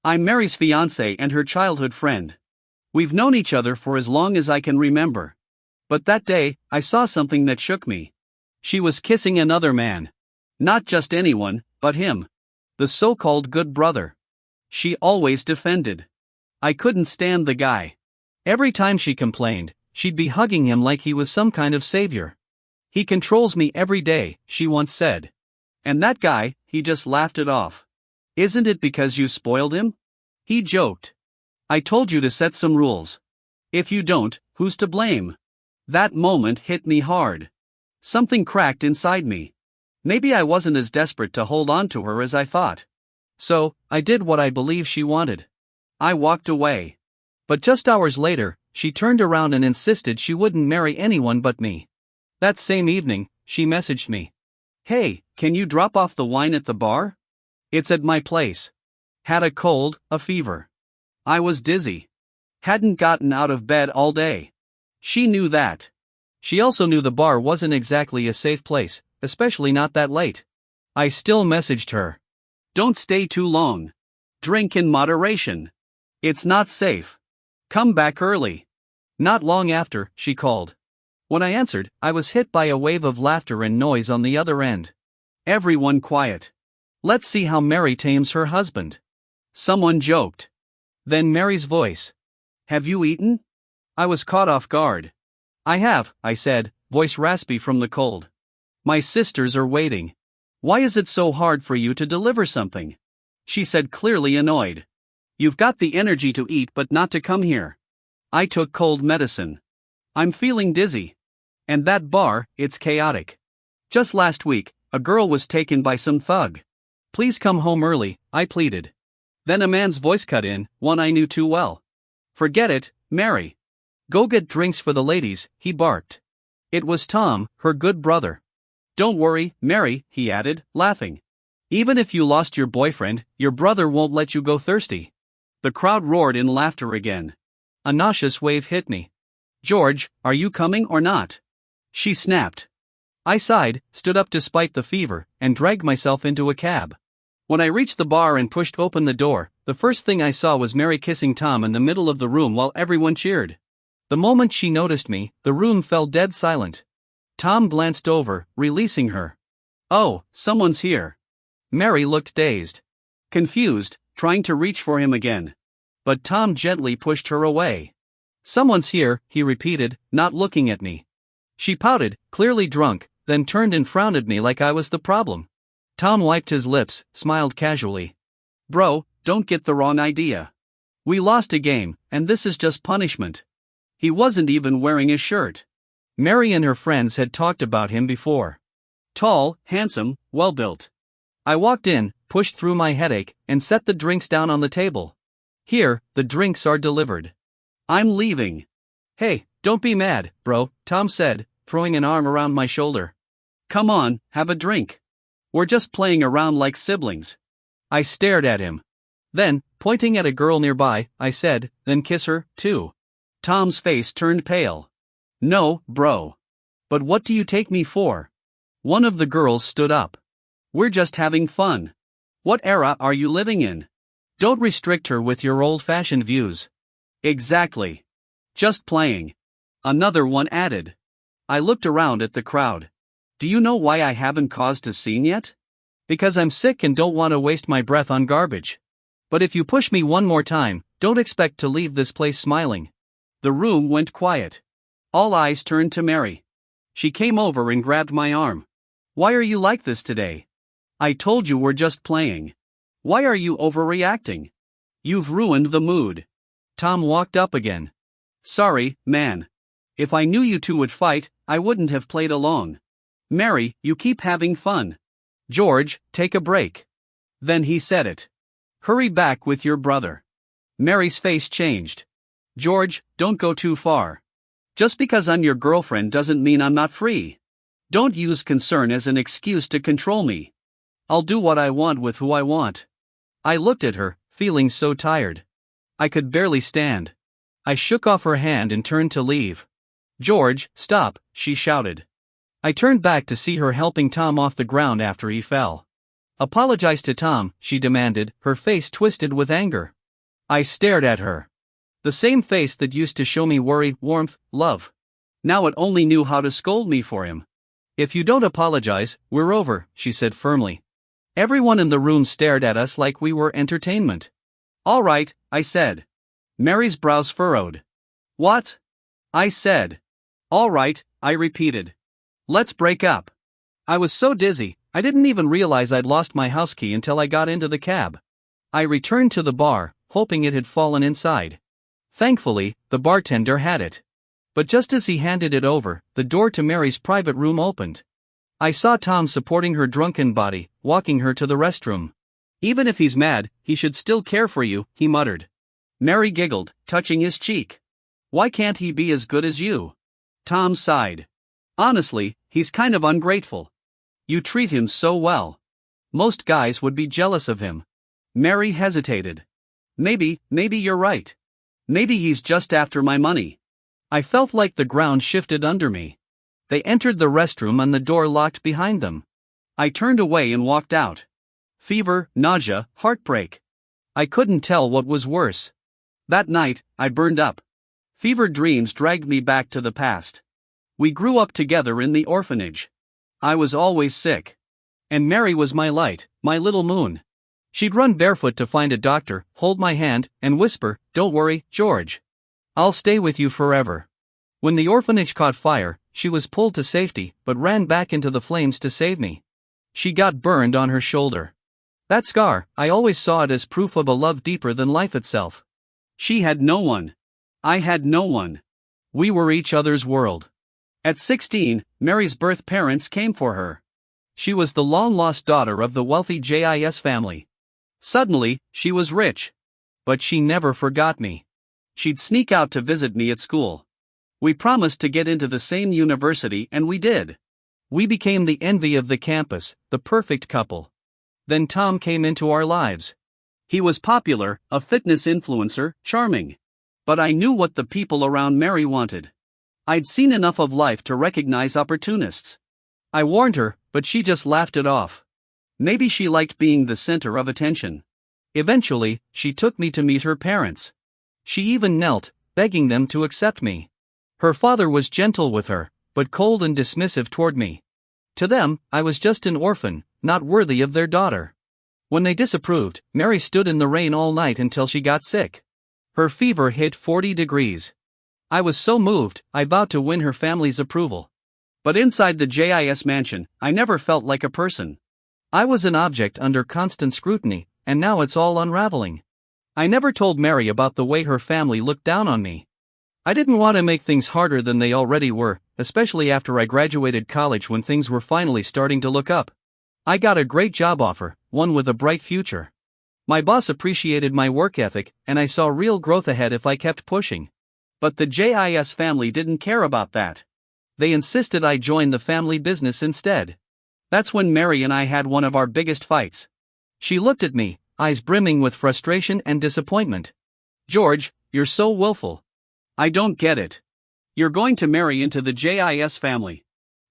I'm Mary's fiancé and her childhood friend. We've known each other for as long as I can remember. But that day, I saw something that shook me. She was kissing another man. Not just anyone, but him. The so-called good brother. She always defended. I couldn't stand the guy. Every time she complained, she'd be hugging him like he was some kind of savior. He controls me every day, she once said. And that guy, he just laughed it off. Isn't it because you spoiled him? He joked. I told you to set some rules. If you don't, who's to blame? That moment hit me hard. Something cracked inside me. Maybe I wasn't as desperate to hold on to her as I thought. So, I did what I believed she wanted. I walked away. But just hours later, she turned around and insisted she wouldn't marry anyone but me. That same evening, she messaged me. Hey, can you drop off the wine at the bar? It's at my place. Had a cold, a fever. I was dizzy. Hadn't gotten out of bed all day. She knew that. She also knew the bar wasn't exactly a safe place, especially not that late. I still messaged her. Don't stay too long. Drink in moderation. It's not safe. Come back early. Not long after, she called. When I answered, I was hit by a wave of laughter and noise on the other end. Everyone quiet. Let's see how Mary tames her husband. Someone joked. Then Mary's voice. Have you eaten? I was caught off guard. I have, I said, voice raspy from the cold. My sisters are waiting. Why is it so hard for you to deliver something? She said, clearly annoyed. You've got the energy to eat but not to come here. I took cold medicine. I'm feeling dizzy. And that bar, it's chaotic. Just last week, a girl was taken by some thug. Please come home early, I pleaded. Then a man's voice cut in, one I knew too well. Forget it, Mary. Go get drinks for the ladies, he barked. It was Tom, her good brother. Don't worry, Mary, he added, laughing. Even if you lost your boyfriend, your brother won't let you go thirsty. The crowd roared in laughter again. A nauseous wave hit me. George, are you coming or not? She snapped. I sighed, stood up despite the fever, and dragged myself into a cab. When I reached the bar and pushed open the door, the first thing I saw was Mary kissing Tom in the middle of the room while everyone cheered. The moment she noticed me, the room fell dead silent. Tom glanced over, releasing her. Oh, someone's here. Mary looked dazed. Confused, trying to reach for him again. But Tom gently pushed her away. Someone's here, he repeated, not looking at me. She pouted, clearly drunk, then turned and frowned at me like I was the problem. Tom wiped his lips, smiled casually. Bro, don't get the wrong idea. We lost a game, and this is just punishment. He wasn't even wearing a shirt. Mary and her friends had talked about him before. Tall, handsome, well-built. I walked in, pushed through my headache, and set the drinks down on the table. Here, the drinks are delivered. I'm leaving. Hey, don't be mad, bro, Tom said, throwing an arm around my shoulder. Come on, have a drink. We're just playing around like siblings. I stared at him. Then, pointing at a girl nearby, I said, then kiss her, too. Tom's face turned pale. No, bro. But what do you take me for? One of the girls stood up. We're just having fun. What era are you living in? Don't restrict her with your old-fashioned views. Exactly. Just playing. Another one added. I looked around at the crowd. Do you know why I haven't caused a scene yet? Because I'm sick and don't want to waste my breath on garbage. But if you push me one more time, don't expect to leave this place smiling. The room went quiet. All eyes turned to Mary. She came over and grabbed my arm. Why are you like this today? I told you we're just playing. Why are you overreacting? You've ruined the mood. Tom walked up again. Sorry, man. If I knew you two would fight, I wouldn't have played along. Mary, you keep having fun. George, take a break. Then he said it. Hurry back with your brother. Mary's face changed. George, don't go too far. Just because I'm your girlfriend doesn't mean I'm not free. Don't use concern as an excuse to control me. I'll do what I want with who I want. I looked at her, feeling so tired. I could barely stand. I shook off her hand and turned to leave. George, stop, she shouted. I turned back to see her helping Tom off the ground after he fell. Apologize to Tom, she demanded, her face twisted with anger. I stared at her. The same face that used to show me worry, warmth, love. Now it only knew how to scold me for him. "If you don't apologize, we're over," she said firmly. Everyone in the room stared at us like we were entertainment. "All right," I said. Mary's brows furrowed. "What?" I said. "All right," I repeated. "Let's break up." I was so dizzy, I didn't even realize I'd lost my house key until I got into the cab. I returned to the bar, hoping it had fallen inside. Thankfully, the bartender had it. But just as he handed it over, the door to Mary's private room opened. I saw Tom supporting her drunken body, walking her to the restroom. "Even if he's mad, he should still care for you," he muttered. Mary giggled, touching his cheek. "Why can't he be as good as you?" Tom sighed. "Honestly, he's kind of ungrateful. You treat him so well. Most guys would be jealous of him." Mary hesitated. Maybe you're right. Maybe he's just after my money." I felt like the ground shifted under me. They entered the restroom and the door locked behind them. I turned away and walked out. Fever, nausea, heartbreak. I couldn't tell what was worse. That night, I burned up. Fever dreams dragged me back to the past. We grew up together in the orphanage. I was always sick. And Mary was my light, my little moon. She'd run barefoot to find a doctor, hold my hand, and whisper, "Don't worry, George. I'll stay with you forever." When the orphanage caught fire, she was pulled to safety, but ran back into the flames to save me. She got burned on her shoulder. That scar, I always saw it as proof of a love deeper than life itself. She had no one. I had no one. We were each other's world. At 16, Mary's birth parents came for her. She was the long-lost daughter of the wealthy JIS family. Suddenly, she was rich. But she never forgot me. She'd sneak out to visit me at school. We promised to get into the same university, and we did. We became the envy of the campus, the perfect couple. Then Tom came into our lives. He was popular, a fitness influencer, charming. But I knew what the people around Mary wanted. I'd seen enough of life to recognize opportunists. I warned her, but she just laughed it off. Maybe she liked being the center of attention. Eventually, she took me to meet her parents. She even knelt, begging them to accept me. Her father was gentle with her, but cold and dismissive toward me. To them, I was just an orphan, not worthy of their daughter. When they disapproved, Mary stood in the rain all night until she got sick. Her fever hit 40 degrees. I was so moved, I vowed to win her family's approval. But inside the JIS mansion, I never felt like a person. I was an object under constant scrutiny, and now it's all unraveling. I never told Mary about the way her family looked down on me. I didn't want to make things harder than they already were, especially after I graduated college when things were finally starting to look up. I got a great job offer, one with a bright future. My boss appreciated my work ethic, and I saw real growth ahead if I kept pushing. But the JIS family didn't care about that. They insisted I join the family business instead. That's when Mary and I had one of our biggest fights. She looked at me, eyes brimming with frustration and disappointment. "George, you're so willful. I don't get it. You're going to marry into the JIS family.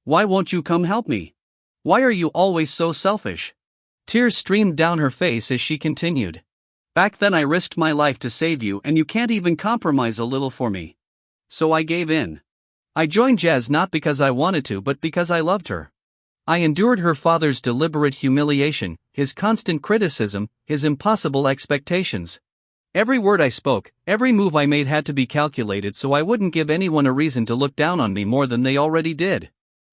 Why won't you come help me? Why are you always so selfish?" Tears streamed down her face as she continued. "Back then I risked my life to save you, and you can't even compromise a little for me. So I gave in. I joined Jazz not because I wanted to but because I loved her. I endured her father's deliberate humiliation, his constant criticism, his impossible expectations. Every word I spoke, every move I made had to be calculated so I wouldn't give anyone a reason to look down on me more than they already did.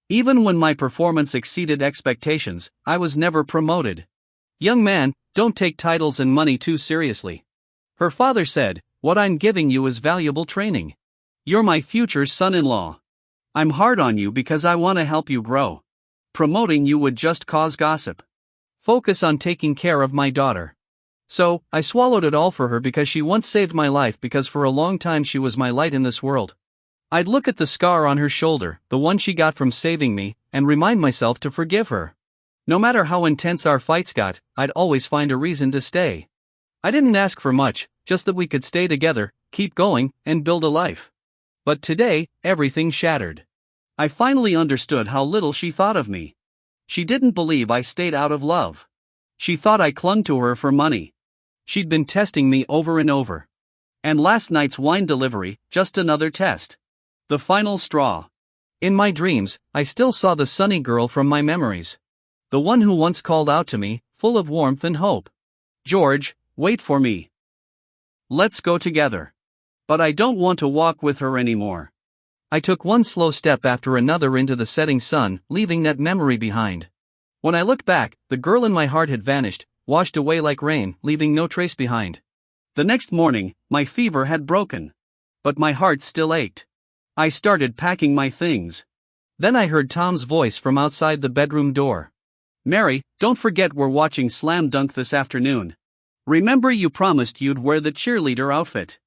Even when my performance exceeded expectations, I was never promoted. Young man, don't take titles and money too seriously. Her father said, what I'm giving you is valuable training. You're my future son-in-law. I'm hard on you because I want to help you grow. Promoting you would just cause gossip. Focus on taking care of my daughter. So, I swallowed it all for her because she once saved my life, because for a long time she was my light in this world. I'd look at the scar on her shoulder, the one she got from saving me, and remind myself to forgive her. No matter how intense our fights got, I'd always find a reason to stay. I didn't ask for much, just that we could stay together, keep going, and build a life. But today, everything shattered. I finally understood how little she thought of me. She didn't believe I stayed out of love. She thought I clung to her for money. She'd been testing me over and over. And last night's wine delivery, just another test. The final straw. In my dreams, I still saw the sunny girl from my memories. The one who once called out to me, full of warmth and hope. George, wait for me. Let's go together. But I don't want to walk with her anymore. I took one slow step after another into the setting sun, leaving that memory behind. When I looked back, the girl in my heart had vanished, washed away like rain, leaving no trace behind. The next morning, my fever had broken. But my heart still ached. I started packing my things. Then I heard Tom's voice from outside the bedroom door. Mary, don't forget we're watching Slam Dunk this afternoon. Remember you promised you'd wear the cheerleader outfit.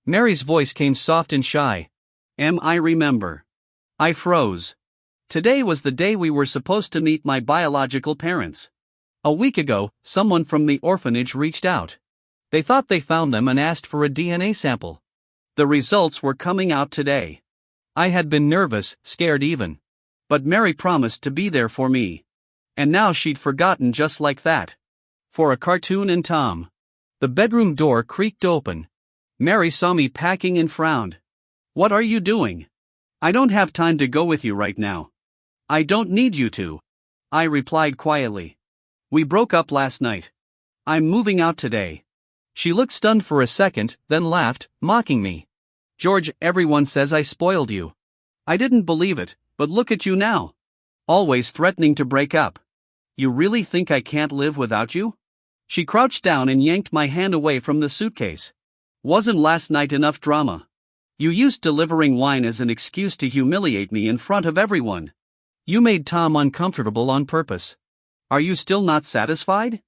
Mary's voice came soft and shy. I remember. I froze. Today was the day we were supposed to meet my biological parents. A week ago, someone from the orphanage reached out. They thought they found them and asked for a DNA sample. The results were coming out today. I had been nervous, scared even. But Mary promised to be there for me. And now she'd forgotten just like that. For a cartoon and Tom. The bedroom door creaked open. Mary saw me packing and frowned. What are you doing? I don't have time to go with you right now. I don't need you to. I replied quietly. We broke up last night. I'm moving out today. She looked stunned for a second, then laughed, mocking me. George, everyone says I spoiled you. I didn't believe it, but look at you now. Always threatening to break up. You really think I can't live without you? She crouched down and yanked my hand away from the suitcase. Wasn't last night enough drama? You used delivering wine as an excuse to humiliate me in front of everyone. You made Tom uncomfortable on purpose. Are you still not satisfied?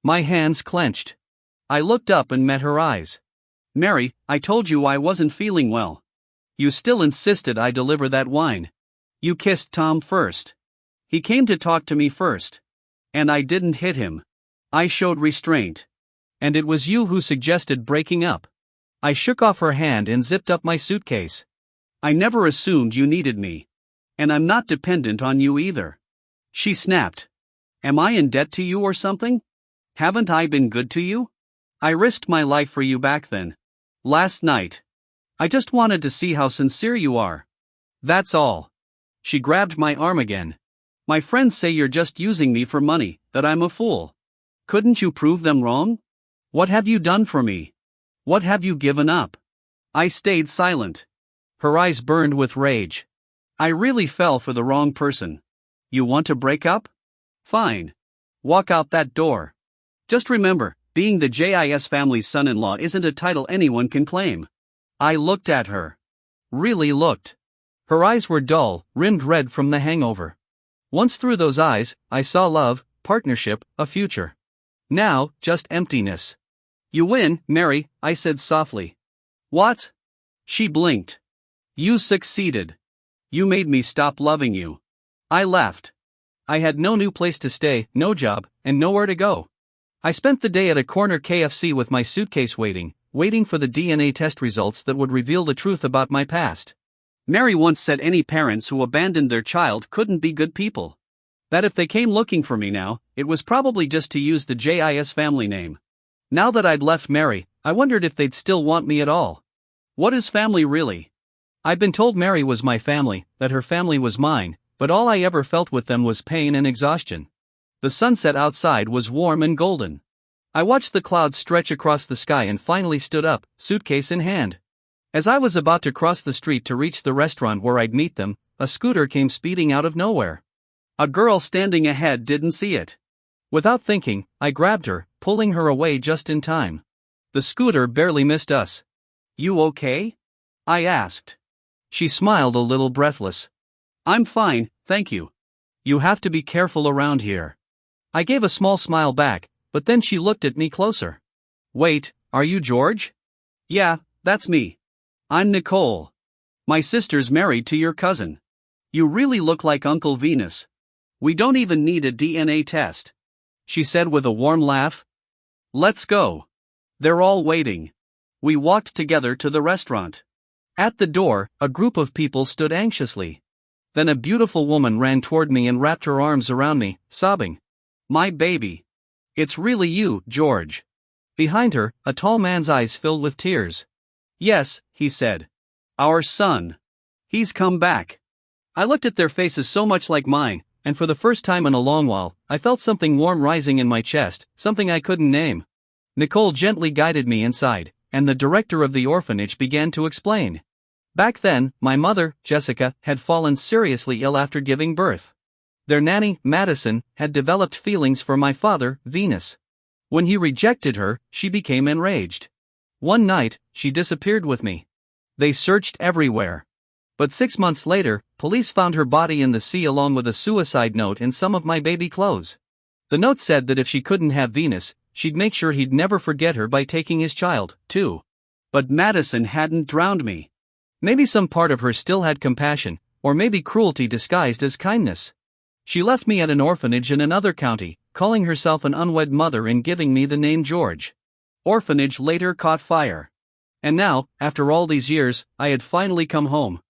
My hands clenched. I looked up and met her eyes. Mary, I told you I wasn't feeling well. You still insisted I deliver that wine. You kissed Tom first. He came to talk to me first. And I didn't hit him. I showed restraint. And it was you who suggested breaking up. I shook off her hand and zipped up my suitcase. I never assumed you needed me. And I'm not dependent on you either. She snapped. Am I in debt to you or something? Haven't I been good to you? I risked my life for you back then. Last night. I just wanted to see how sincere you are. That's all. She grabbed my arm again. My friends say you're just using me for money, that I'm a fool. Couldn't you prove them wrong? What have you done for me? What have you given up? I stayed silent. Her eyes burned with rage. I really fell for the wrong person. You want to break up? Fine. Walk out that door. Just remember, being the JIS family's son-in-law isn't a title anyone can claim. I looked at her. Really looked. Her eyes were dull, rimmed red from the hangover. Once through those eyes, I saw love, partnership, a future. Now, just emptiness. You win, Mary, I said softly. What? She blinked. You succeeded. You made me stop loving you. I left. I had no new place to stay, no job, and nowhere to go. I spent the day at a corner KFC with my suitcase waiting for the DNA test results that would reveal the truth about my past. Mary once said any parents who abandoned their child couldn't be good people. That if they came looking for me now, it was probably just to use the JIS family name. Now that I'd left Mary, I wondered if they'd still want me at all. What is family really? I'd been told Mary was my family, that her family was mine, but all I ever felt with them was pain and exhaustion. The sunset outside was warm and golden. I watched the clouds stretch across the sky and finally stood up, suitcase in hand. As I was about to cross the street to reach the restaurant where I'd meet them, a scooter came speeding out of nowhere. A girl standing ahead didn't see it. Without thinking, I grabbed her, pulling her away just in time. The scooter barely missed us. You okay? I asked. She smiled a little breathless. I'm fine, thank you. You have to be careful around here. I gave a small smile back, but then she looked at me closer. Wait, are you George? Yeah, that's me. I'm Nicole. My sister's married to your cousin. You really look like Uncle Venus. We don't even need a DNA test. She said with a warm laugh. Let's go. They're all waiting. We walked together to the restaurant. At the door, a group of people stood anxiously. Then a beautiful woman ran toward me and wrapped her arms around me, sobbing. My baby. It's really you, George. Behind her, a tall man's eyes filled with tears. "Yes," he said. "Our son. He's come back." I looked at their faces so much like mine, and for the first time in a long while, I felt something warm rising in my chest, something I couldn't name. Nicole gently guided me inside, and the director of the orphanage began to explain. Back then, my mother, Jessica, had fallen seriously ill after giving birth. Their nanny, Madison, had developed feelings for my father, Venus. When he rejected her, she became enraged. One night, she disappeared with me. They searched everywhere. But 6 months later, police found her body in the sea along with a suicide note and some of my baby clothes. The note said that if she couldn't have Venus, she'd make sure he'd never forget her by taking his child, too. But Madison hadn't drowned me. Maybe some part of her still had compassion, or maybe cruelty disguised as kindness. She left me at an orphanage in another county, calling herself an unwed mother and giving me the name George. Orphanage later caught fire. And now, after all these years, I had finally come home.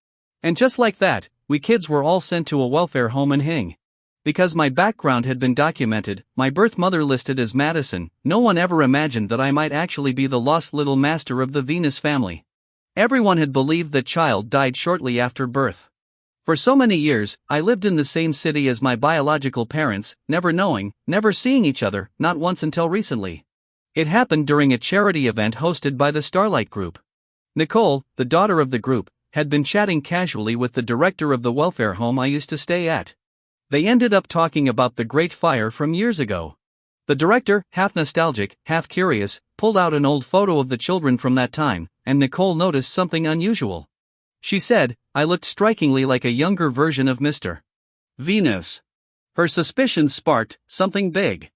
And just like that, we kids were all sent to a welfare home in Hing. Because my background had been documented, my birth mother listed as Madison, no one ever imagined that I might actually be the lost little master of the Venus family. Everyone had believed that child died shortly after birth. For so many years, I lived in the same city as my biological parents, never knowing, never seeing each other, not once until recently. It happened during a charity event hosted by the Starlight Group. Nicole, the daughter of the group, had been chatting casually with the director of the welfare home I used to stay at. They ended up talking about the Great Fire from years ago. The director, half nostalgic, half curious, pulled out an old photo of the children from that time, and Nicole noticed something unusual. She said, I looked strikingly like a younger version of Mr. Venus. Her suspicions sparked something big.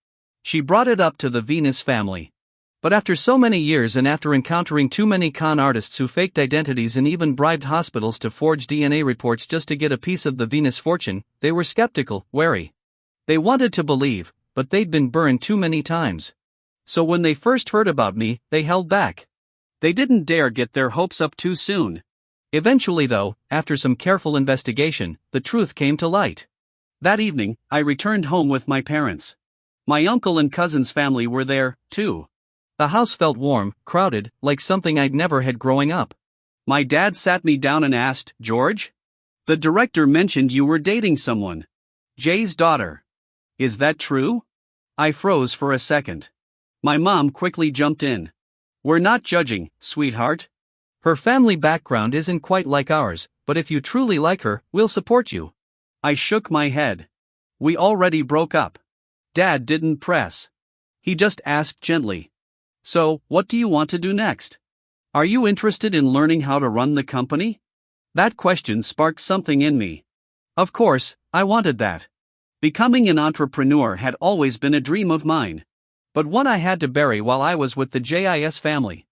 She brought it up to the Venus family. But after so many years and after encountering too many con artists who faked identities and even bribed hospitals to forge DNA reports just to get a piece of the Venus fortune, they were skeptical, wary. They wanted to believe, but they'd been burned too many times. So when they first heard about me, they held back. They didn't dare get their hopes up too soon. Eventually though, after some careful investigation, the truth came to light. That evening, I returned home with my parents. My uncle and cousin's family were there, too. The house felt warm, crowded, like something I'd never had growing up. My dad sat me down and asked, George? The director mentioned you were dating someone. Jay's daughter. Is that true? I froze for a second. My mom quickly jumped in. We're not judging, sweetheart. Her family background isn't quite like ours, but if you truly like her, we'll support you. I shook my head. We already broke up. Dad didn't press. He just asked gently. So, what do you want to do next? Are you interested in learning how to run the company? That question sparked something in me. Of course, I wanted that. Becoming an entrepreneur had always been a dream of mine. But one I had to bury while I was with the JIS family.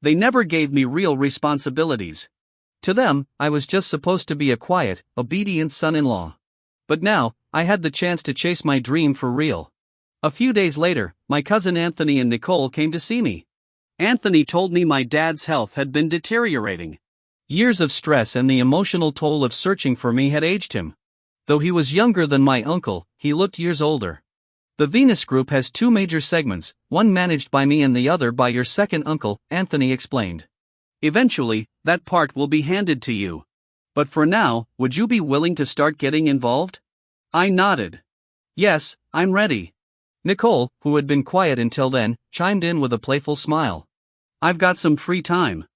They never gave me real responsibilities. To them, I was just supposed to be a quiet, obedient son-in-law. But now, I had the chance to chase my dream for real. A few days later, my cousin Anthony and Nicole came to see me. Anthony told me my dad's health had been deteriorating. Years of stress and the emotional toll of searching for me had aged him. Though he was younger than my uncle, he looked years older. The Venus Group has two major segments, one managed by me and the other by your second uncle, Anthony explained. Eventually, that part will be handed to you. But for now, would you be willing to start getting involved? I nodded. Yes, I'm ready. Nicole, who had been quiet until then, chimed in with a playful smile. I've got some free time.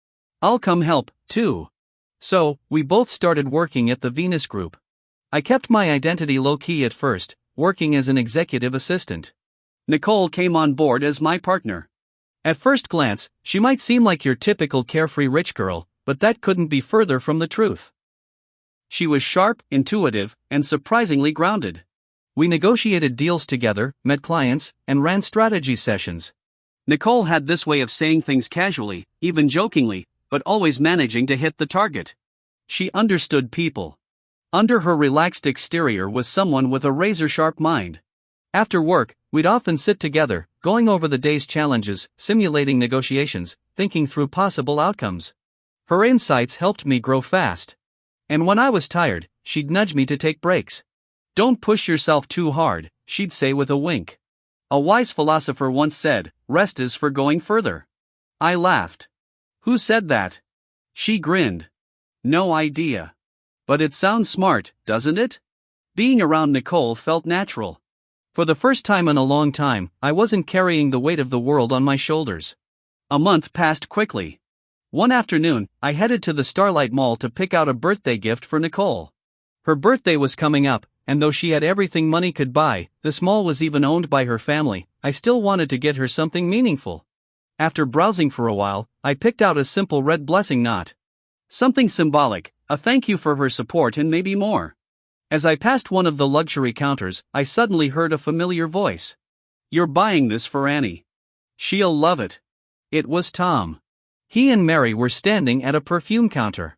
I'll come help, too. So, we both started working at the Venus Group. I kept my identity low-key at first, working as an executive assistant. Nicole came on board as my partner. At first glance, she might seem like your typical carefree rich girl, but that couldn't be further from the truth. She was sharp, intuitive, and surprisingly grounded. We negotiated deals together, met clients, and ran strategy sessions. Nicole had this way of saying things casually, even jokingly, but always managing to hit the target. She understood people. Under her relaxed exterior was someone with a razor-sharp mind. After work, we'd often sit together, going over the day's challenges, simulating negotiations, thinking through possible outcomes. Her insights helped me grow fast. And when I was tired, she'd nudge me to take breaks. Don't push yourself too hard, she'd say with a wink. A wise philosopher once said, rest is for going further. I laughed. Who said that? She grinned. No idea. But it sounds smart, doesn't it? Being around Nicole felt natural. For the first time in a long time, I wasn't carrying the weight of the world on my shoulders. A month passed quickly. One afternoon, I headed to the Starlight Mall to pick out a birthday gift for Nicole. Her birthday was coming up, and though she had everything money could buy, this mall was even owned by her family, I still wanted to get her something meaningful. After browsing for a while, I picked out a simple red blessing knot. Something symbolic, a thank you for her support and maybe more. As I passed one of the luxury counters, I suddenly heard a familiar voice. You're buying this for Annie. She'll love it. It was Tom. He and Mary were standing at a perfume counter.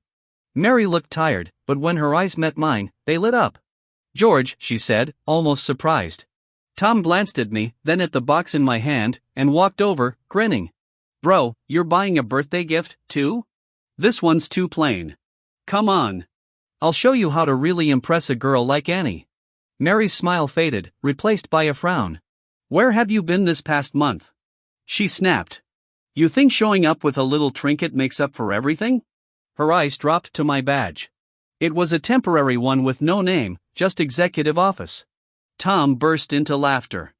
Mary looked tired, but when her eyes met mine, they lit up. George, she said, almost surprised. Tom glanced at me, then at the box in my hand, and walked over, grinning. Bro, you're buying a birthday gift, too? This one's too plain. Come on. I'll show you how to really impress a girl like Annie. Mary's smile faded, replaced by a frown. Where have you been this past month? She snapped. You think showing up with a little trinket makes up for everything? Her eyes dropped to my badge. It was a temporary one with no name, just executive office. Tom burst into laughter.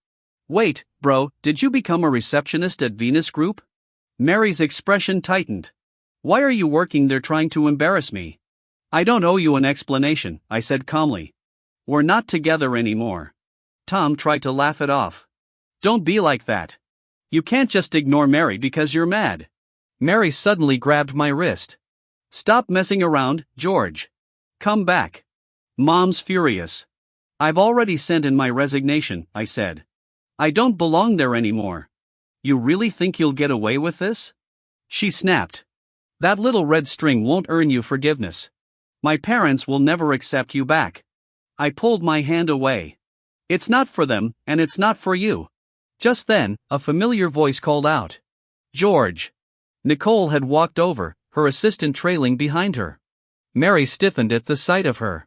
Wait, bro, did you become a receptionist at Venus Group? Mary's expression tightened. Why are you working there trying to embarrass me? I don't owe you an explanation, I said calmly. We're not together anymore. Tom tried to laugh it off. Don't be like that. You can't just ignore Mary because you're mad. Mary suddenly grabbed my wrist. Stop messing around, George. Come back. Mom's furious. I've already sent in my resignation, I said. I don't belong there anymore. You really think you'll get away with this? She snapped. That little red string won't earn you forgiveness. My parents will never accept you back. I pulled my hand away. It's not for them, and it's not for you. Just then, a familiar voice called out. George. Nicole had walked over, her assistant trailing behind her. Mary stiffened at the sight of her.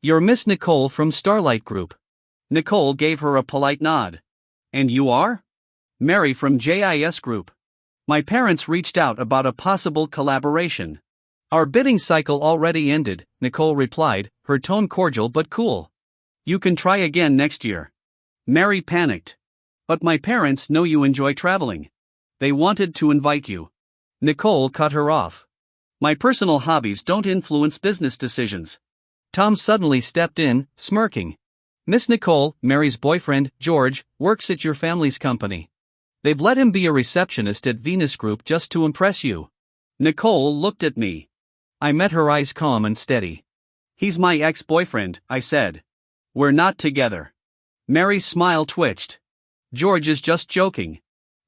You're Miss Nicole from Starlight Group. Nicole gave her a polite nod. And you are? Mary from JIS Group. My parents reached out about a possible collaboration. Our bidding cycle already ended, Nicole replied, her tone cordial but cool. You can try again next year. Mary panicked. But my parents know you enjoy traveling. They wanted to invite you. Nicole cut her off. My personal hobbies don't influence business decisions. Tom suddenly stepped in, smirking. Miss Nicole, Mary's boyfriend, George, works at your family's company. They've let him be a receptionist at Venus Group just to impress you. Nicole looked at me. I met her eyes calm and steady. He's my ex-boyfriend, I said. We're not together. Mary's smile twitched. George is just joking.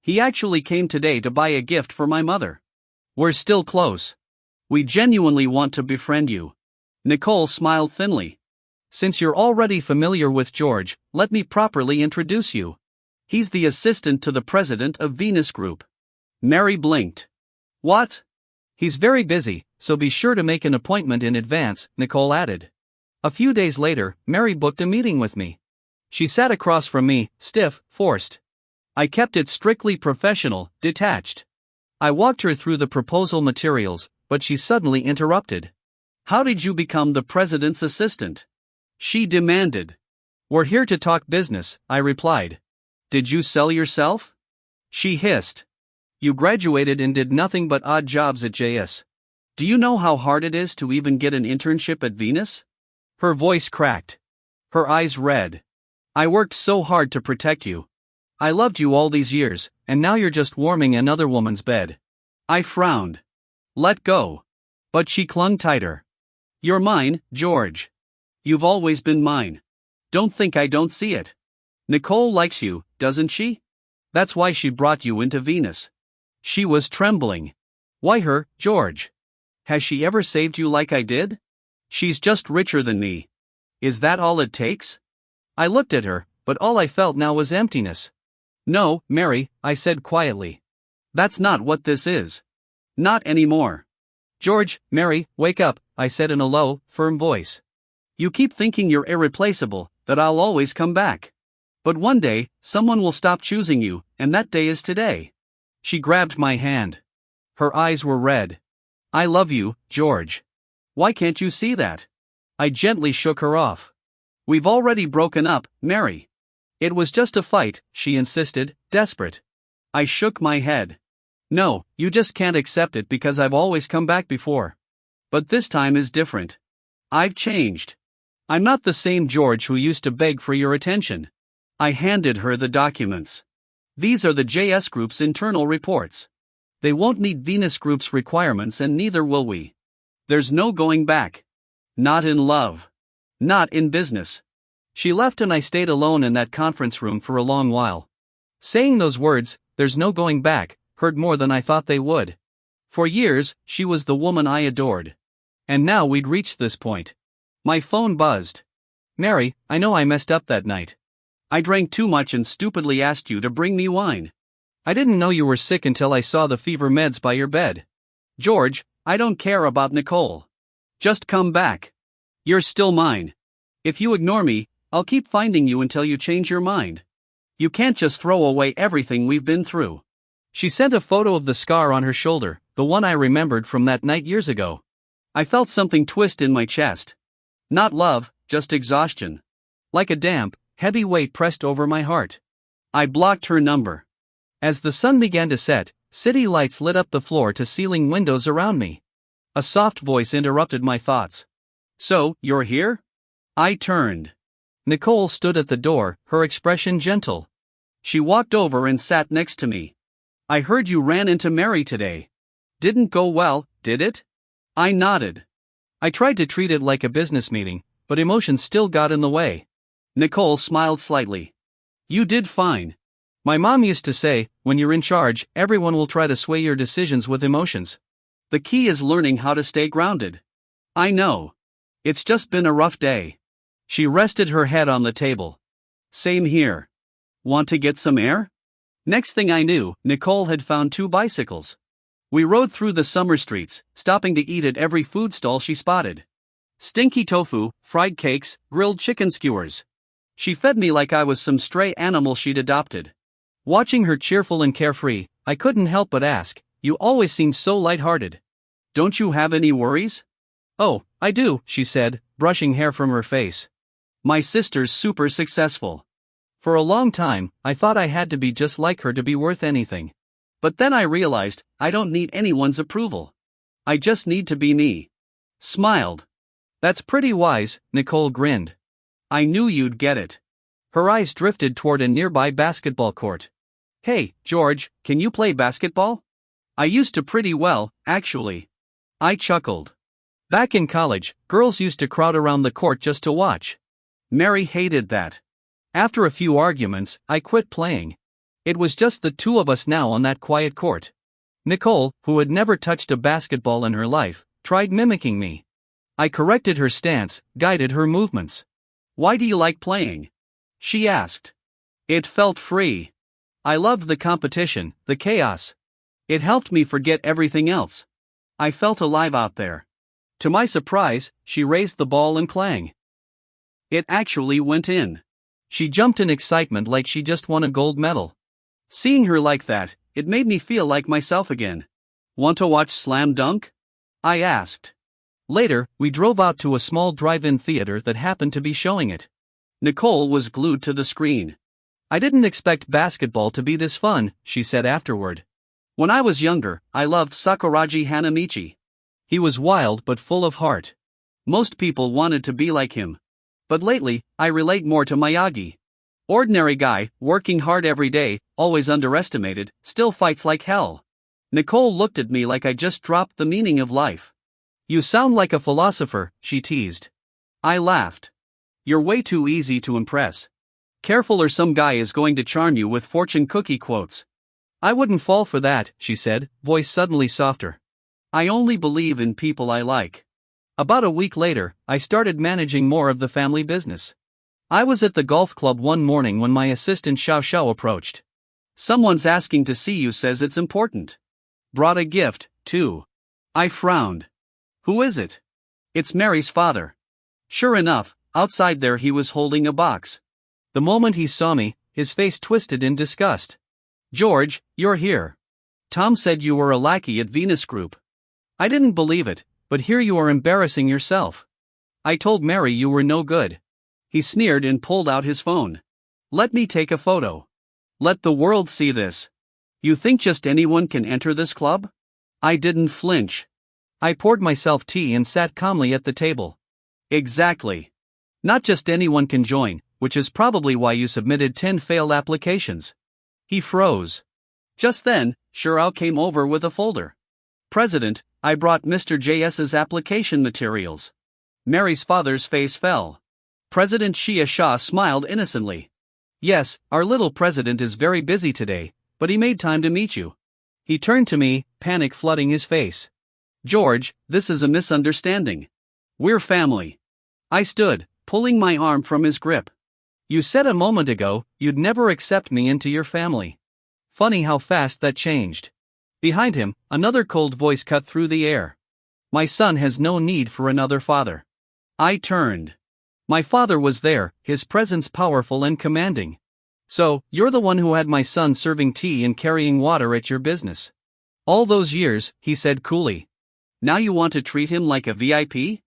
He actually came today to buy a gift for my mother. We're still close. We genuinely want to befriend you. Nicole smiled thinly. Since you're already familiar with George, let me properly introduce you. He's the assistant to the president of Venus Group. Mary blinked. What? He's very busy, so be sure to make an appointment in advance, Nicole added. A few days later, Mary booked a meeting with me. She sat across from me, stiff, forced. I kept it strictly professional, detached. I walked her through the proposal materials, but she suddenly interrupted. How did you become the president's assistant? She demanded. We're here to talk business, I replied. Did you sell yourself? She hissed. You graduated and did nothing but odd jobs at JS. Do you know how hard it is to even get an internship at Venus? Her voice cracked. Her eyes red. I worked so hard to protect you. I loved you all these years, and now you're just warming another woman's bed. I frowned. Let go. But she clung tighter. You're mine, George. You've always been mine. Don't think I don't see it. Nicole likes you, doesn't she? That's why she brought you into Venus. She was trembling. Why her, George? Has she ever saved you like I did? She's just richer than me. Is that all it takes? I looked at her, but all I felt now was emptiness. No, Mary, I said quietly. That's not what this is. Not anymore. George, Mary, wake up, I said in a low, firm voice. You keep thinking you're irreplaceable, that I'll always come back. But one day, someone will stop choosing you, and that day is today. She grabbed my hand. Her eyes were red. I love you, George. Why can't you see that? I gently shook her off. We've already broken up, Mary. It was just a fight, she insisted, desperate. I shook my head. No, you just can't accept it because I've always come back before. But this time is different. I've changed. I'm not the same George who used to beg for your attention. I handed her the documents. These are the JS Group's internal reports. They won't meet Venus Group's requirements and neither will we. There's no going back. Not in love. Not in business. She left and I stayed alone in that conference room for a long while. Saying those words, there's no going back, hurt more than I thought they would. For years, she was the woman I adored. And now we'd reached this point. My phone buzzed. Mary, I know I messed up that night. I drank too much and stupidly asked you to bring me wine. I didn't know you were sick until I saw the fever meds by your bed. George, I don't care about Nicole. Just come back. You're still mine. If you ignore me, I'll keep finding you until you change your mind. You can't just throw away everything we've been through. She sent a photo of the scar on her shoulder, the one I remembered from that night years ago. I felt something twist in my chest. Not love, just exhaustion. Like a damp, heavy weight pressed over my heart. I blocked her number. As the sun began to set, city lights lit up the floor-to-ceiling windows around me. A soft voice interrupted my thoughts. So, you're here? I turned. Nicole stood at the door, her expression gentle. She walked over and sat next to me. I heard you ran into Mary today. Didn't go well, did it? I nodded. I tried to treat it like a business meeting, but emotions still got in the way. Nicole smiled slightly. You did fine. My mom used to say, when you're in charge, everyone will try to sway your decisions with emotions. The key is learning how to stay grounded. I know. It's just been a rough day. She rested her head on the table. Same here. Want to get some air? Next thing I knew, Nicole had found 2 bicycles. We rode through the summer streets, stopping to eat at every food stall she spotted. Stinky tofu, fried cakes, grilled chicken skewers. She fed me like I was some stray animal she'd adopted. Watching her cheerful and carefree, I couldn't help but ask, you always seem so lighthearted. Don't you have any worries? Oh, I do, she said, brushing hair from her face. My sister's super successful. For a long time, I thought I had to be just like her to be worth anything. But then I realized, I don't need anyone's approval. I just need to be me. Smiled. That's pretty wise, Nicole grinned. I knew you'd get it. Her eyes drifted toward a nearby basketball court. Hey, George, can you play basketball? I used to pretty well, actually. I chuckled. Back in college, girls used to crowd around the court just to watch. Mary hated that. After a few arguments, I quit playing. It was just the 2 of us now on that quiet court. Nicole, who had never touched a basketball in her life, tried mimicking me. I corrected her stance, guided her movements. Why do you like playing? She asked. It felt free. I loved the competition, the chaos. It helped me forget everything else. I felt alive out there. To my surprise, she raised the ball and clang. It actually went in. She jumped in excitement like she just won a gold medal. Seeing her like that, it made me feel like myself again. Want to watch Slam Dunk? I asked. Later, we drove out to a small drive-in theater that happened to be showing it. Nicole was glued to the screen. I didn't expect basketball to be this fun, she said afterward. When I was younger, I loved Sakuragi Hanamichi. He was wild but full of heart. Most people wanted to be like him. But lately, I relate more to Miyagi. Ordinary guy, working hard every day, always underestimated, still fights like hell. Nicole looked at me like I just dropped the meaning of life. You sound like a philosopher, she teased. I laughed. You're way too easy to impress. Careful or some guy is going to charm you with fortune cookie quotes. I wouldn't fall for that, she said, voice suddenly softer. I only believe in people I like. About a week later, I started managing more of the family business. I was at the golf club one morning when my assistant Xiao Xiao approached. Someone's asking to see you, says it's important. Brought a gift, too. I frowned. Who is it? It's Mary's father. Sure enough, outside there he was holding a box. The moment he saw me, his face twisted in disgust. "George, you're here. Tom said you were a lackey at Venus Group." I didn't believe it, but here you are embarrassing yourself. "I told Mary you were no good." He sneered and pulled out his phone. "Let me take a photo. Let the world see this. You think just anyone can enter this club?" I didn't flinch. I poured myself tea and sat calmly at the table. "Exactly. Not just anyone can join, which is probably why you submitted 10 failed applications." He froze. Just then, Shirao came over with a folder. "President, I brought Mr. JS's application materials." Mary's father's face fell. President Shia Shah smiled innocently. "Yes, our little president is very busy today, but he made time to meet you." He turned to me, panic flooding his face. "George, this is a misunderstanding. We're family." I stood, pulling my arm from his grip. "You said a moment ago you'd never accept me into your family." Funny how fast that changed. Behind him, another cold voice cut through the air. "My son has no need for another father." I turned. My father was there, his presence powerful and commanding. "So, you're the one who had my son serving tea and carrying water at your business." "All those years," he said coolly. "Now you want to treat him like a VIP?"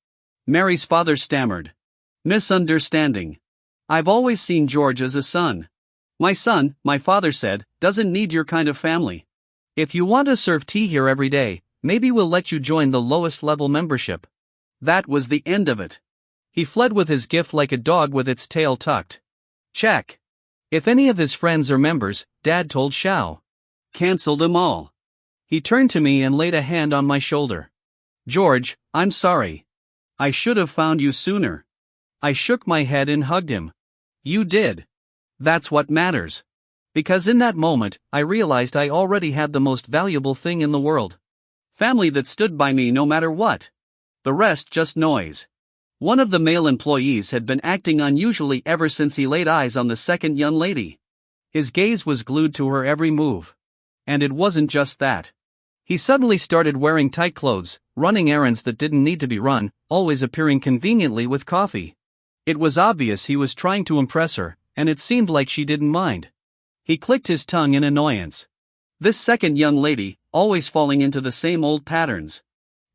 Mary's father stammered. "Misunderstanding. I've always seen George as a son. My son," my father said, "doesn't need your kind of family. If you want to serve tea here every day, maybe we'll let you join the lowest level membership." That was the end of it. He fled with his gift like a dog with its tail tucked. Check. If any of his friends are members, Dad told Xiao. Cancel them all. He turned to me and laid a hand on my shoulder. "George, I'm sorry. I should have found you sooner." I shook my head and hugged him. "You did. That's what matters." Because in that moment, I realized I already had the most valuable thing in the world. Family that stood by me no matter what. The rest just noise. One of the male employees had been acting unusually ever since he laid eyes on the second young lady. His gaze was glued to her every move. And it wasn't just that. He suddenly started wearing tight clothes, running errands that didn't need to be run, always appearing conveniently with coffee. It was obvious he was trying to impress her, and it seemed like she didn't mind. He clicked his tongue in annoyance. This second young lady, always falling into the same old patterns.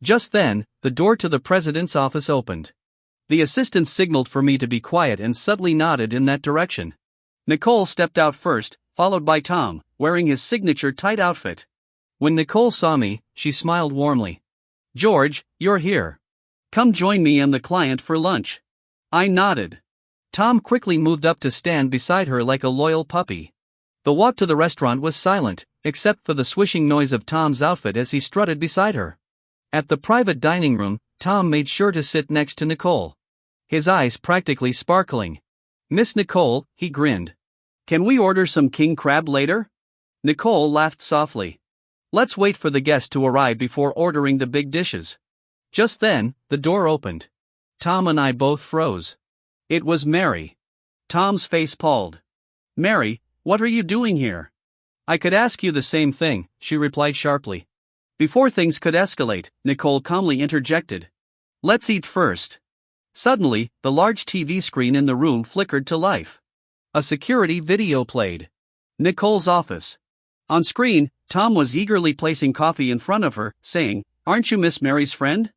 Just then, the door to the president's office opened. The assistant signaled for me to be quiet and subtly nodded in that direction. Nicole stepped out first, followed by Tom, wearing his signature tight outfit. When Nicole saw me, she smiled warmly. "George, you're here. Come join me and the client for lunch." I nodded. Tom quickly moved up to stand beside her like a loyal puppy. The walk to the restaurant was silent, except for the swishing noise of Tom's outfit as he strutted beside her. At the private dining room, Tom made sure to sit next to Nicole. His eyes practically sparkling. "Miss Nicole," he grinned. "Can we order some king crab later?" Nicole laughed softly. "Let's wait for the guest to arrive before ordering the big dishes." Just then, the door opened. Tom and I both froze. It was Mary. Tom's face palled. "Mary, what are you doing here?" "I could ask you the same thing," she replied sharply. Before things could escalate, Nicole calmly interjected. "Let's eat first." Suddenly, the large TV screen in the room flickered to life. A security video played. Nicole's office. On screen, Tom was eagerly placing coffee in front of her, saying, "Aren't you Miss Mary's friend?"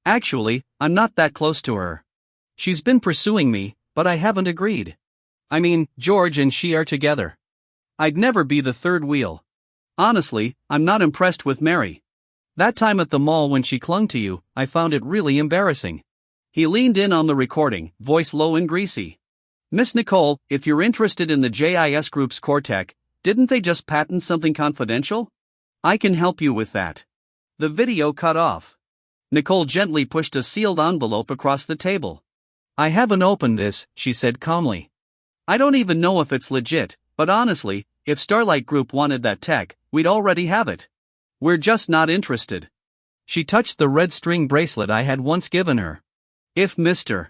"Actually, I'm not that close to her. She's been pursuing me, but I haven't agreed. I mean, George and she are together. I'd never be the third wheel. Honestly, I'm not impressed with Mary. That time at the mall when she clung to you, I found it really embarrassing." He leaned in on the recording, voice low and greasy. "Miss Nicole, if you're interested in the JIS Group's core tech, didn't they just patent something confidential? I can help you with that." The video cut off. Nicole gently pushed a sealed envelope across the table. "I haven't opened this," she said calmly. "I don't even know if it's legit, but honestly, if Starlight Group wanted that tech, we'd already have it. We're just not interested." She touched the red string bracelet I had once given her. "If Mr.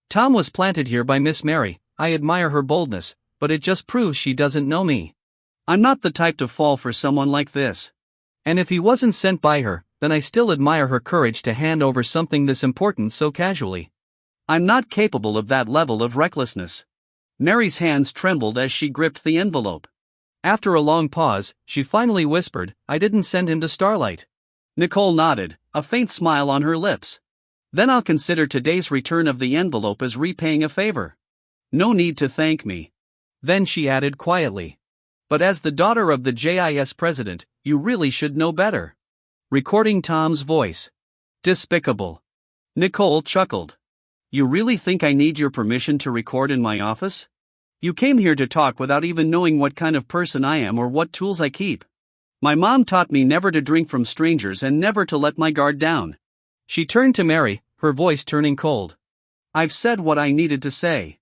Tom was planted here by Miss Mary, I admire her boldness, but it just proves she doesn't know me. I'm not the type to fall for someone like this. And if he wasn't sent by her, then I still admire her courage to hand over something this important so casually. I'm not capable of that level of recklessness." Mary's hands trembled as she gripped the envelope. After a long pause, she finally whispered, "I didn't send him to Starlight." Nicole nodded, a faint smile on her lips. "Then I'll consider today's return of the envelope as repaying a favor. No need to thank me." Then she added quietly, "But as the daughter of the JIS president, you really should know better." Recording Tom's voice. Despicable. Nicole chuckled. "You really think I need your permission to record in my office? You came here to talk without even knowing what kind of person I am or what tools I keep. My mom taught me never to drink from strangers and never to let my guard down." She turned to Mary, her voice turning cold. "I've said what I needed to say.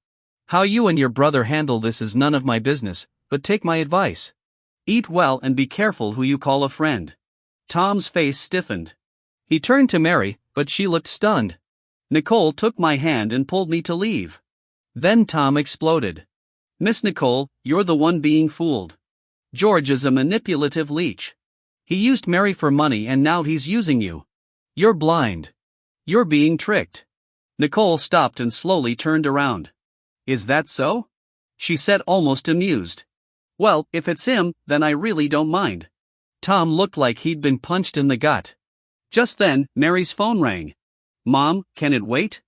How you and your brother handle this is none of my business, but take my advice. Eat well and be careful who you call a friend." Tom's face stiffened. He turned to Mary, but she looked stunned. Nicole took my hand and pulled me to leave. Then Tom exploded. "Miss Nicole, you're the one being fooled. George is a manipulative leech. He used Mary for money and now he's using you. You're blind. You're being tricked." Nicole stopped and slowly turned around. "Is that so?" she said, almost amused. "Well, if it's him, then I really don't mind." Tom looked like he'd been punched in the gut. Just then, Mary's phone rang. "Mom, can it wait?"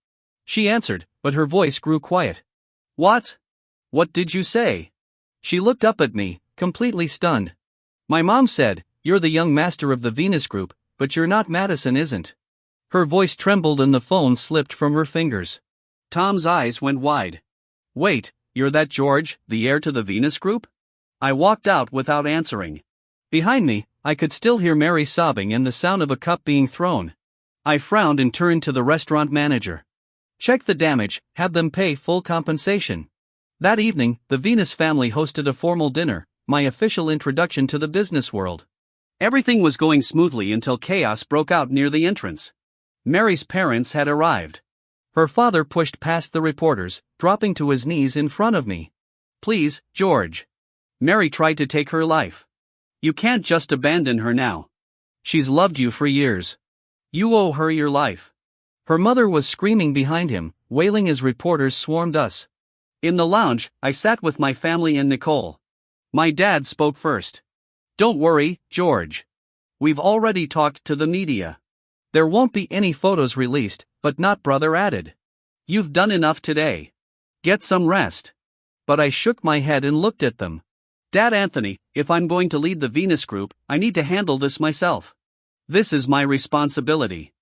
She answered, but her voice grew quiet. "What? What did you say?" She looked up at me, completely stunned. "My mom said, you're the young master of the Venus Group, but you're not. Madison isn't." Her voice trembled and the phone slipped from her fingers. Tom's eyes went wide. "Wait, you're that George, the heir to the Venus Group?" I walked out without answering. Behind me, I could still hear Mary sobbing and the sound of a cup being thrown. I frowned and turned to the restaurant manager. "Check the damage, have them pay full compensation." That evening, the Venus family hosted a formal dinner, my official introduction to the business world. Everything was going smoothly until chaos broke out near the entrance. Mary's parents had arrived. Her father pushed past the reporters, dropping to his knees in front of me. "Please, George. Mary tried to take her life. You can't just abandon her now. She's loved you for years. You owe her your life." Her mother was screaming behind him, wailing as reporters swarmed us. In the lounge, I sat with my family and Nicole. My dad spoke first. "Don't worry, George. We've already talked to the media. There won't be any photos released, but not brother added. You've done enough today. Get some rest." But I shook my head and looked at them. "Dad Anthony, if I'm going to lead the Venus Group, I need to handle this myself. This is my responsibility.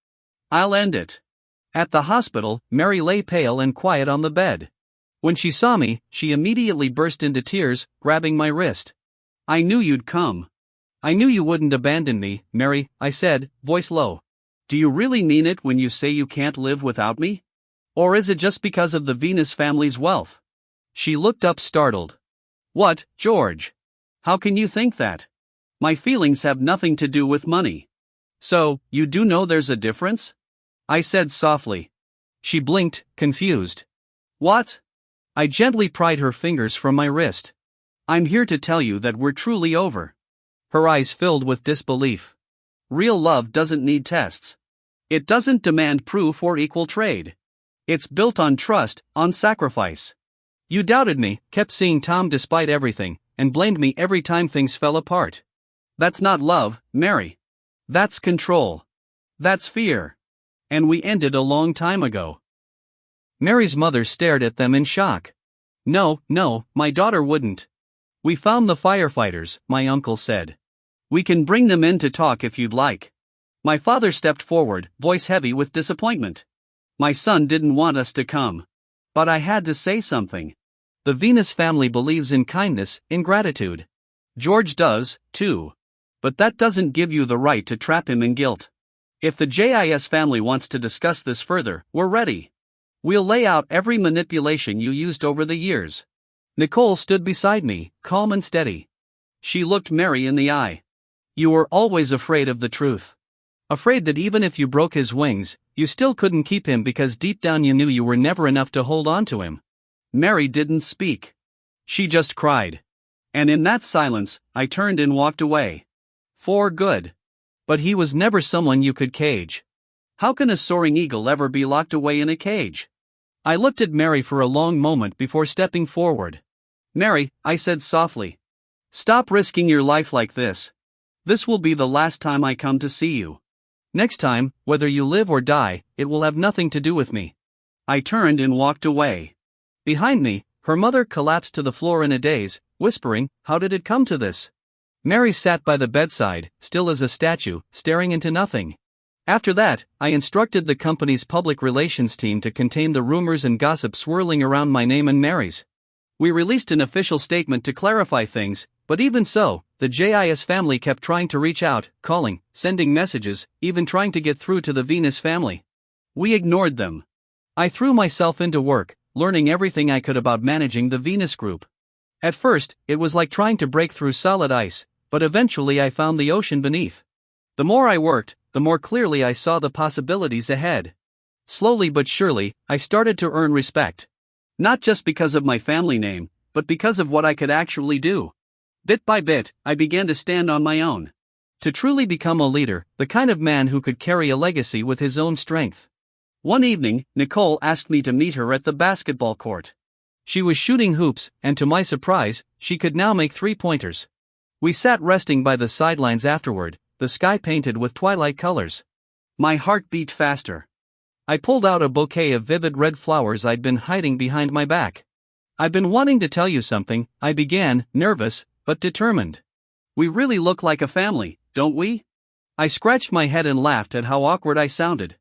I'll end it." At the hospital, Mary lay pale and quiet on the bed. When she saw me, she immediately burst into tears, grabbing my wrist. "I knew you'd come. I knew you wouldn't abandon me, Mary," I said, voice low. "Do you really mean it when you say you can't live without me? Or is it just because of the Venus family's wealth?" She looked up startled. "What, George? How can you think that? My feelings have nothing to do with money." "So, you do know there's a difference?" I said softly. She blinked, confused. "What?" I gently pried her fingers from my wrist. "I'm here to tell you that we're truly over." Her eyes filled with disbelief. "Real love doesn't need tests. It doesn't demand proof or equal trade. It's built on trust, on sacrifice. You doubted me, kept seeing Tom despite everything, and blamed me every time things fell apart. That's not love, Mary. That's control. That's fear. And we ended a long time ago." Mary's mother stared at them in shock. No, my daughter wouldn't." "We found the firefighters," my uncle said. "We can bring them in to talk if you'd like." My father stepped forward, voice heavy with disappointment. "My son didn't want us to come. But I had to say something. The Venus family believes in kindness, in gratitude. George does, too. But that doesn't give you the right to trap him in guilt. If the JIS family wants to discuss this further, we're ready. We'll lay out every manipulation you used over the years." Nicole stood beside me, calm and steady. She looked Mary in the eye. "You were always afraid of the truth. Afraid that even if you broke his wings, you still couldn't keep him because deep down you knew you were never enough to hold on to him." Mary didn't speak. She just cried. And in that silence, I turned and walked away. For good. But he was never someone you could cage. How can a soaring eagle ever be locked away in a cage? I looked at Mary for a long moment before stepping forward. "Mary," I said softly. "Stop risking your life like this. This will be the last time I come to see you. Next time, whether you live or die, it will have nothing to do with me." I turned and walked away. Behind me, her mother collapsed to the floor in a daze, whispering, "How did it come to this?" Mary sat by the bedside, still as a statue, staring into nothing. After that, I instructed the company's public relations team to contain the rumors and gossip swirling around my name and Mary's. We released an official statement to clarify things, but even so, the JIS family kept trying to reach out, calling, sending messages, even trying to get through to the Venus family. We ignored them. I threw myself into work, learning everything I could about managing the Venus group. At first, it was like trying to break through solid ice, but eventually I found the ocean beneath. The more I worked, the more clearly I saw the possibilities ahead. Slowly but surely, I started to earn respect. Not just because of my family name, but because of what I could actually do. Bit by bit, I began to stand on my own. To truly become a leader, the kind of man who could carry a legacy with his own strength. One evening, Nicole asked me to meet her at the basketball court. She was shooting hoops, and to my surprise, she could now make three-pointers. We sat resting by the sidelines afterward, the sky painted with twilight colors. My heart beat faster. I pulled out a bouquet of vivid red flowers I'd been hiding behind my back. "I've been wanting to tell you something," I began, nervous, but determined. "We really look like a family, don't we?" I scratched my head and laughed at how awkward I sounded.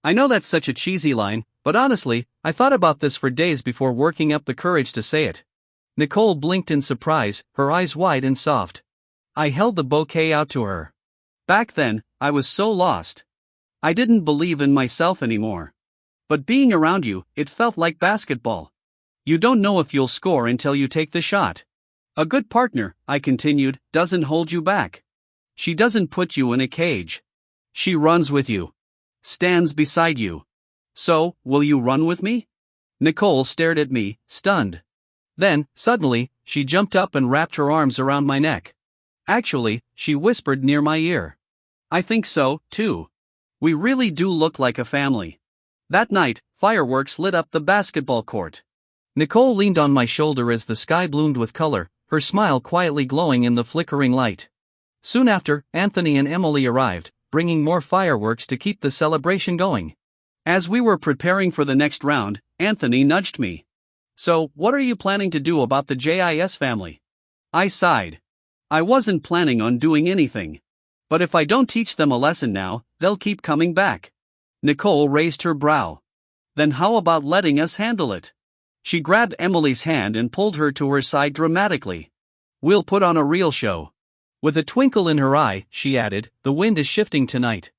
I know that's such a cheesy line, but honestly, I thought about this for days before working up the courage to say it. Nicole blinked in surprise, her eyes wide and soft. I held the bouquet out to her. Back then, I was so lost. I didn't believe in myself anymore. But being around you, it felt like basketball. You don't know if you'll score until you take the shot. A good partner, I continued, doesn't hold you back. She doesn't put you in a cage. She runs with you. Stands beside you. So, will you run with me? Nicole stared at me, stunned. Then, suddenly, she jumped up and wrapped her arms around my neck. Actually, she whispered near my ear. "I think so, too. We really do look like a family." That night, fireworks lit up the basketball court. Nicole leaned on my shoulder as the sky bloomed with color, her smile quietly glowing in the flickering light. Soon after, Anthony and Emily arrived, bringing more fireworks to keep the celebration going. As we were preparing for the next round, Anthony nudged me. "So, what are you planning to do about the JIS family?" I sighed. I wasn't planning on doing anything. But if I don't teach them a lesson now, they'll keep coming back. Nicole raised her brow. "Then how about letting us handle it?" She grabbed Emily's hand and pulled her to her side dramatically. "We'll put on a real show." With a twinkle in her eye, she added, "The wind is shifting tonight."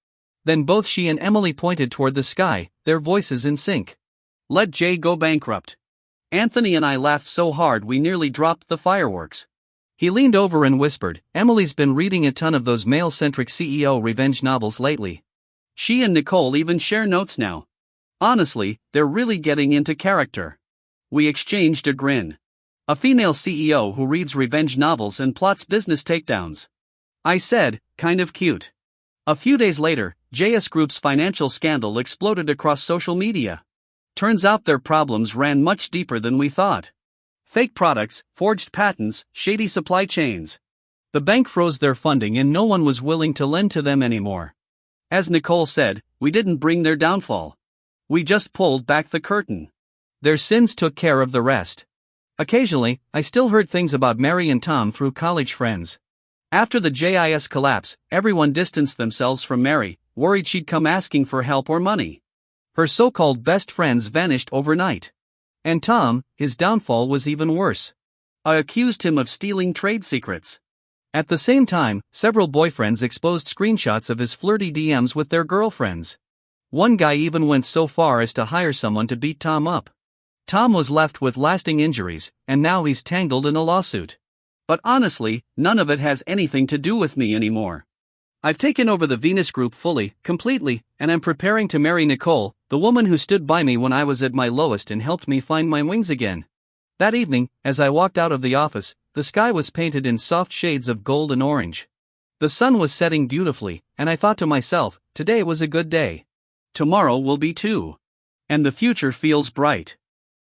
Then both she and Emily pointed toward the sky, their voices in sync. "Let Jay go bankrupt." Anthony and I laughed so hard we nearly dropped the fireworks. He leaned over and whispered, "Emily's been reading a ton of those male-centric CEO revenge novels lately. She and Nicole even share notes now. Honestly, they're really getting into character." We exchanged a grin. A female CEO who reads revenge novels and plots business takedowns. I said, kind of cute. A few days later, JS Group's financial scandal exploded across social media. Turns out their problems ran much deeper than we thought. Fake products, forged patents, shady supply chains. The bank froze their funding and no one was willing to lend to them anymore. As Nicole said, we didn't bring their downfall. We just pulled back the curtain. Their sins took care of the rest. Occasionally, I still heard things about Mary and Tom through college friends. After the JIS collapse, everyone distanced themselves from Mary, worried she'd come asking for help or money. Her so-called best friends vanished overnight. And Tom, his downfall was even worse. I accused him of stealing trade secrets. At the same time, several boyfriends exposed screenshots of his flirty DMs with their girlfriends. One guy even went so far as to hire someone to beat Tom up. Tom was left with lasting injuries, and now he's tangled in a lawsuit. But honestly, none of it has anything to do with me anymore. I've taken over the Venus Group fully, completely, and I'm preparing to marry Nicole, the woman who stood by me when I was at my lowest and helped me find my wings again. That evening, as I walked out of the office, the sky was painted in soft shades of gold and orange. The sun was setting beautifully, and I thought to myself, today was a good day. Tomorrow will be too. and the future feels bright.